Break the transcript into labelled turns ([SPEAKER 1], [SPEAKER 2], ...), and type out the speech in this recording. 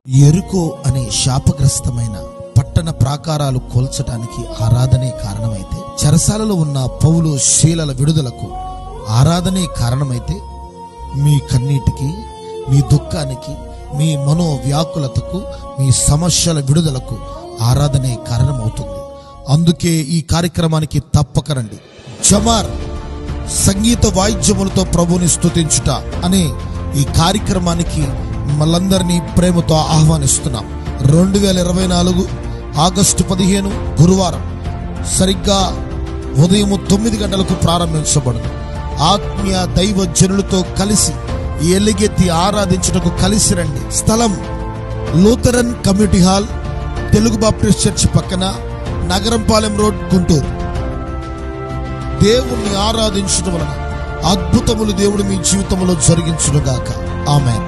[SPEAKER 1] యెరికో అనే శాపగ్రస్తమైన పట్టణ ప్రాకారాలు కూల్చడానికి ఆరాధనే కారణమైతే, చెరసాలలో ఉన్న పౌలు శీలల విడుదలకు ఆరాధనే కారణమైతే, మీ కన్నీటికి, మీ దుఃఖానికి, మీ మనోవ్యాకులతకు, మీ సమస్యల విడుదలకు ఆరాధనే కారణమవుతుంది. అందుకే ఈ కార్యక్రమానికి తప్పక రండి. జమార్ సంగీత వాయిద్యములతో ప్రభుని స్తుతించుట అనే ఈ కార్యక్రమానికి మనందరినీ ప్రేమతో ఆహ్వానిస్తున్నాం. 2024 ఆగస్టు 15 గురువారం సరిగ్గా ఉదయం 9 గంటలకు ప్రారంభించబడును. ఆత్మీయ దైవ జనులతో కలిసి ఎలుగెత్తి ఆరాధించుటకు కలిసి రండి. స్థలం Lutheran community hall, Telugu Baptist church పక్కన, నగరంపాలెం రోడ్, గుంటూరు. దేవుణ్ణి ఆరాధించడం వలన అద్భుతములు దేవుడు మీ జీవితంలో జరిగించునుగాక. ఆమేన్.